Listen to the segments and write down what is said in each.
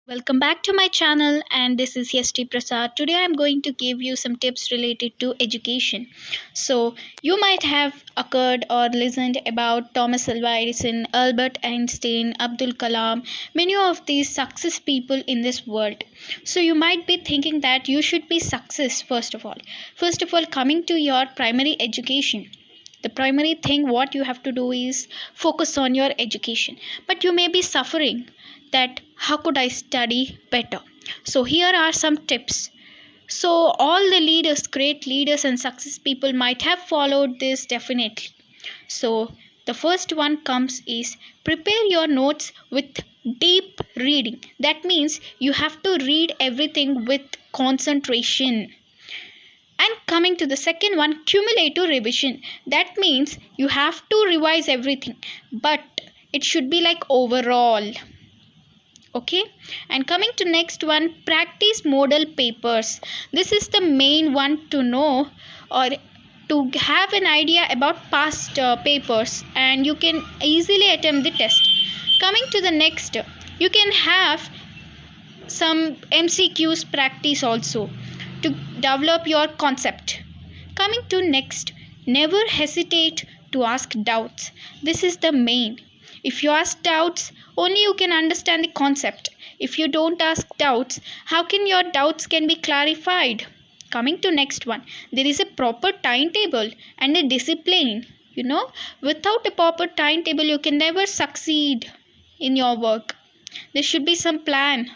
Welcome back to my channel, and this is Yesti Prasad. Today I'm going to give you some tips related to education. So you might have occurred or listened about Thomas Alva Edison, Albert Einstein, Abdul Kalam, many of these success people in this world. So you might be thinking that you should be success first of all. First of all, coming to your primary education, the primary thing what you have to do is focus on your education, but you may be suffering that how could I study better. So here are some tips. So all the leaders, great leaders and success people might have followed this definitely. So the first one comes is prepare your notes with deep reading. That means you have to read everything with concentration. And coming to the second one, cumulative revision. That means you have to revise everything, but it should be like overall. Okay, and coming to next one, practice model papers. This is the main one to know or to have an idea about past papers, and you can easily attempt the test. Coming to the next, you can have some MCQs practice also to develop your concept. Coming to next, never hesitate to ask doubts. This is the main. If you ask doubts, only you can understand the concept. If you don't ask doubts, how can your doubts can be clarified? Coming to next one, there is a proper timetable and a discipline. Without a proper timetable, you can never succeed in your work. There should be some plan.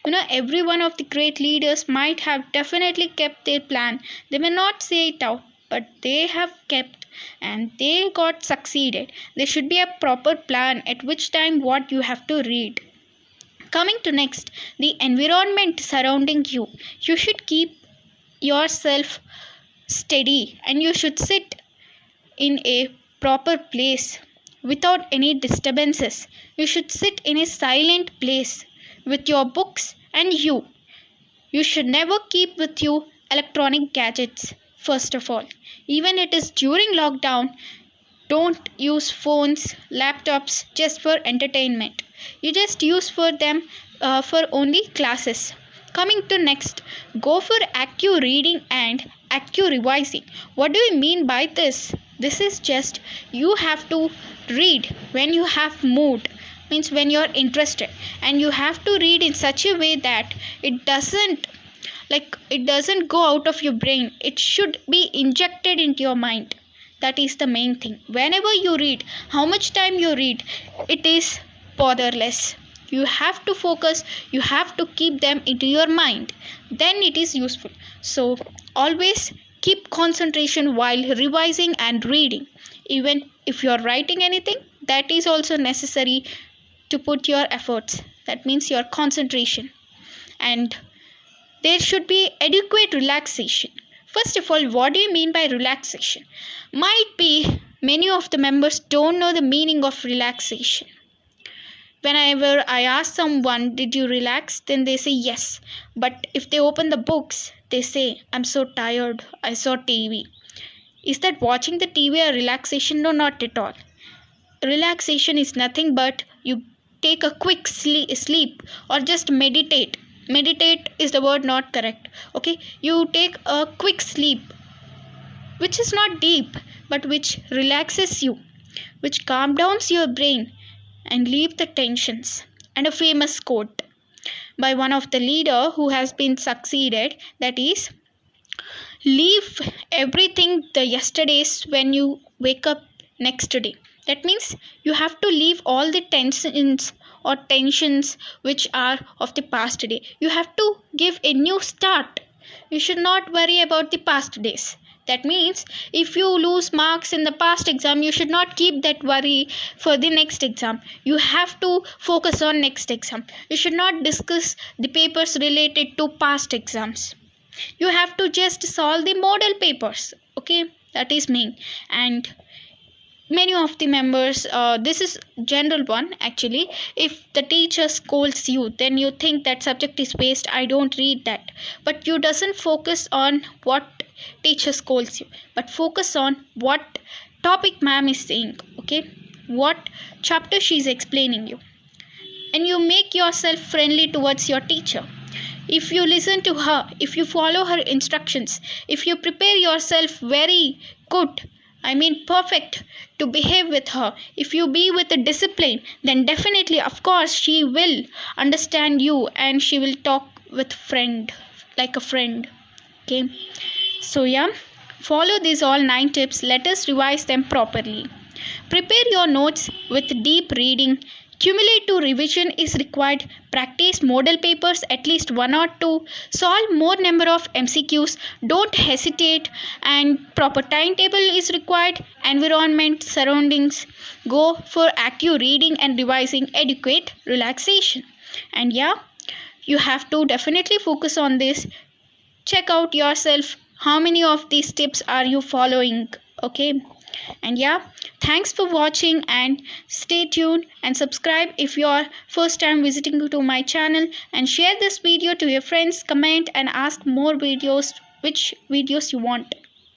Every one of the great leaders might have definitely kept their plan. They may not say it out, but they have kept and they got succeeded. There should be a proper plan at which time what you have to read. Coming to next, the environment surrounding you. You should keep yourself steady and you should sit in a proper place without any disturbances. You should sit in a silent place with your books and you. You should never keep with you electronic gadgets. First of all, even it is during lockdown, don't use phones, laptops just for entertainment. You just use for them for only classes. Coming to next, go for active reading and active revising. What do you mean by this? This is just you have to read when you have mood, means when you are interested, and you have to read in such a way that it doesn't go out of your brain. It should be injected into your mind. That is the main thing. Whenever you read, how much time you read, it is botherless. You have to focus, you have to keep them into your mind, then it is useful. So always keep concentration while revising and reading. Even if you are writing anything, that is also necessary to put your efforts. That means your concentration. And there should be adequate relaxation. First of all, what do you mean by relaxation? Might be many of the members don't know the meaning of relaxation. Whenever I ask someone, did you relax? Then they say yes. But if they open the books, they say, I'm so tired, I saw TV. Is that watching the TV a relaxation? No, not at all. Relaxation is nothing but you take a quick sleep or just meditate. Meditate is the word, not correct. Okay, you take a quick sleep which is not deep but which relaxes you, which calm downs your brain and leave the tensions. And a famous quote by one of the leader who has been succeeded, that is, leave everything the yesterdays when you wake up next day. That means you have to leave all the tensions which are of the past day. You have to give a new start. You should not worry about the past days. That means if you lose marks in the past exam, you should not keep that worry for the next exam. You have to focus on next exam. You should not discuss the papers related to past exams. You have to just solve the model papers. Okay, that is main. And many of the members, this is general one actually. If the teacher scolds you, then you think that subject is waste, I don't read that. But you doesn't focus on what teacher scolds you, but focus on what topic ma'am is saying. Okay, what chapter she is explaining you. and you make yourself friendly towards your teacher. If you listen to her, if you follow her instructions, if you prepare yourself very good, perfect, to behave with her, if you be with a discipline, then definitely, of course, she will understand you and she will talk with friend, like a friend. Okay, so yeah, follow these all 9 tips. Let us revise them properly. Prepare your notes with deep reading. Cumulative revision is required. Practice model papers at least 1 or 2. Solve more number of MCQs. Don't hesitate. And proper timetable is required. Environment, surroundings. Go for active reading and revising. Adequate relaxation. And yeah, you have to definitely focus on this. Check out yourself. How many of these tips are you following? Okay. And yeah, thanks for watching and stay tuned and subscribe if you are first time visiting to my channel, and share this video to your friends, comment and ask more videos, which videos you want.